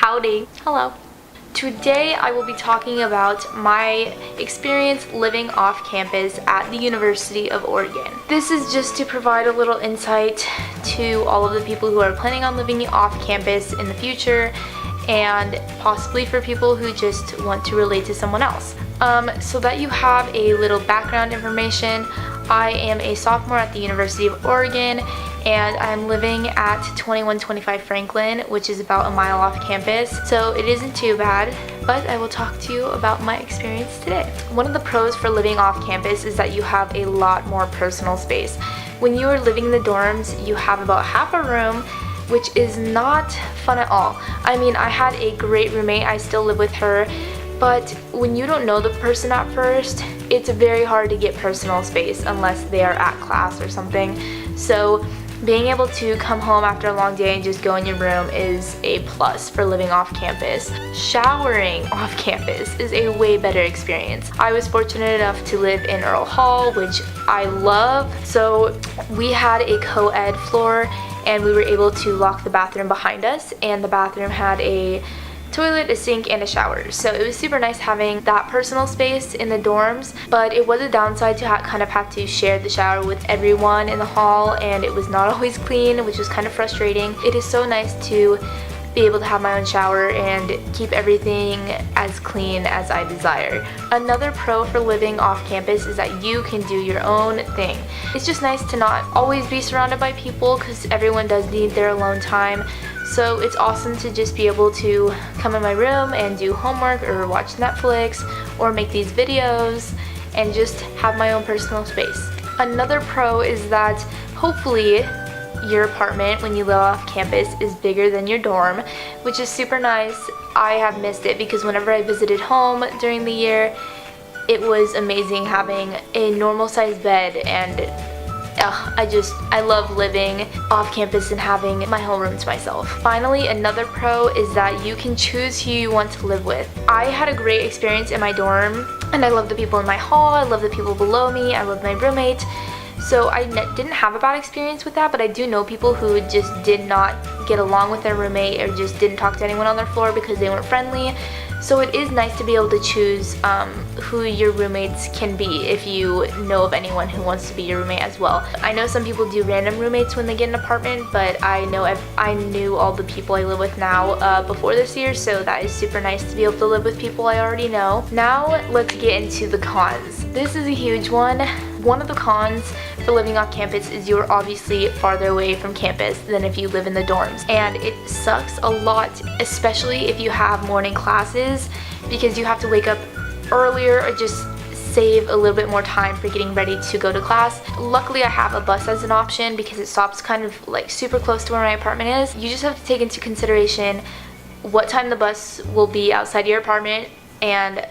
Howdy. Hello. Today I will be talking about my experience living off campus at the University of Oregon. This is just to provide a little insight to all of the people who are planning on living off campus in the future, and possibly for people who just want to relate to someone else. So that you have a little background information, I am a sophomore at the University of Oregon, and I'm living at 2125 Franklin, which is about a mile off campus, so it isn't too bad, but I will talk to you about my experience today. One of the pros for living off campus is that you have a lot more personal space. When you are living in the dorms, you have about half a room, which is not fun at all. I mean, I had a great roommate, I still live with her, but when you don't know the person at first, it's very hard to get personal space unless they are at class or something. So being able to come home after a long day and just go in your room is a plus for living off campus. Showering off campus is a way better experience. I was fortunate enough to live in Earl Hall, which I love. So we had a co-ed floor and we were able to lock the bathroom behind us, and the bathroom had a toilet, a sink, and a shower. So it was super nice having that personal space in the dorms, but it was a downside to kind of have to share the shower with everyone in the hall, and it was not always clean, which was kind of frustrating. It is so nice to be able to have my own shower and keep everything as clean as I desire. Another pro for living off campus is that you can do your own thing. It's just nice to not always be surrounded by people because everyone does need their alone time. So it's awesome to just be able to come in my room and do homework or watch Netflix or make these videos and just have my own personal space. Another pro is that hopefully your apartment when you live off campus is bigger than your dorm, which is super nice. I have missed it because whenever I visited home during the year, it was amazing having a normal sized bed, and I love living off campus and having my whole room to myself. Finally, another pro is that you can choose who you want to live with. I had a great experience in my dorm, and I love the people in my hall, I love the people below me, I love my roommate. So I didn't have a bad experience with that, but I do know people who just did not get along with their roommate or just didn't talk to anyone on their floor because they weren't friendly. So it is nice to be able to choose who your roommates can be if you know of anyone who wants to be your roommate as well. I know some people do random roommates when they get an apartment, but I knew all the people I live with now before this year, so that is super nice to be able to live with people I already know. Now let's get into the cons. This is a huge one. One of the cons for living off campus is you're obviously farther away from campus than if you live in the dorms, and it sucks a lot, especially if you have morning classes, because you have to wake up earlier or just save a little bit more time for getting ready to go to class. Luckily I have a bus as an option because it stops kind of like super close to where my apartment is. You just have to take into consideration what time the bus will be outside your apartment and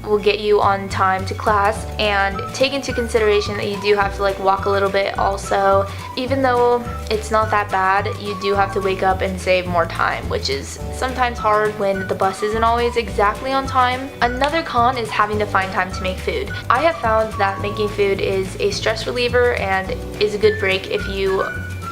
will get you on time to class, and take into consideration that you do have to like walk a little bit also. Even though it's not that bad, you do have to wake up and save more time, which is sometimes hard when the bus isn't always exactly on time. Another con is having to find time to make food. I have found that making food is a stress reliever and is a good break if you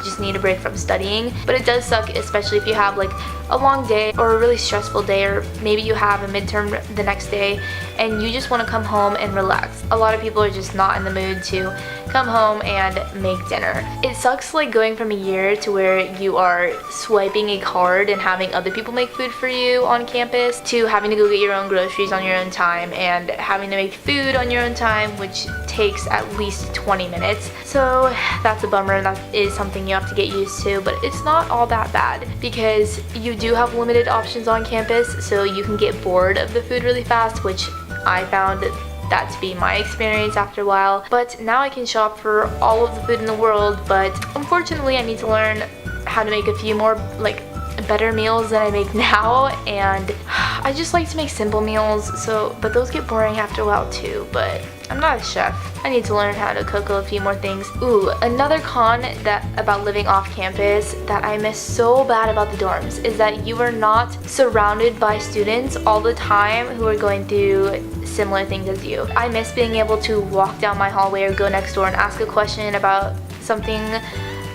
just need a break from studying, but it does suck, especially if you have like a long day or a really stressful day, or maybe you have a midterm the next day and you just want to come home and relax. A lot of people are just not in the mood to come home and make dinner. It sucks like going from a year to where you are swiping a card and having other people make food for you on campus, to having to go get your own groceries on your own time and having to make food on your own time, which takes at least 20 minutes. So that's a bummer, and that is something you have to get used to, but it's not all that bad because you do have limited options on campus, so you can get bored of the food really fast, which I found that to be my experience after a while. But now I can shop for all of the food in the world, but unfortunately I need to learn how to make a few more like better meals than I make now, and I just like to make simple meals, but those get boring after a while too. But I'm not a chef. I need to learn how to cook a few more things. Ooh, another con about living off campus that I miss so bad about the dorms is that you are not surrounded by students all the time who are going through similar things as you. I miss being able to walk down my hallway or go next door and ask a question about something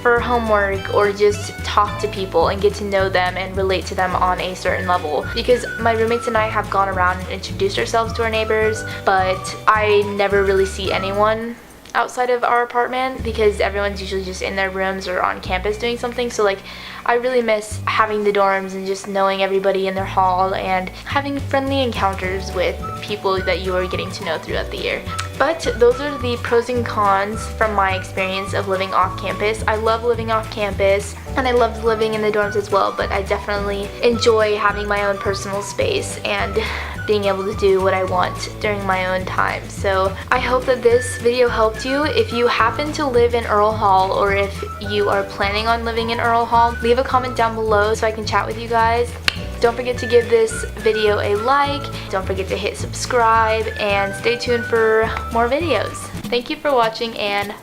for homework or just talk to people and get to know them and relate to them on a certain level. Because my roommates and I have gone around and introduced ourselves to our neighbors, but I never really see anyone outside of our apartment because everyone's usually just in their rooms or on campus doing something. So like, I really miss having the dorms and just knowing everybody in their hall and having friendly encounters with people that you are getting to know throughout the year. But those are the pros and cons from my experience of living off campus. I love living off campus and I loved living in the dorms as well, but I definitely enjoy having my own personal space and being able to do what I want during my own time. So I hope that this video helped you. If you happen to live in Earl Hall or if you are planning on living in Earl Hall, leave a comment down below so I can chat with you guys. Don't forget to give this video a like, don't forget to hit subscribe, and stay tuned for more videos. Thank you for watching and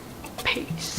peace.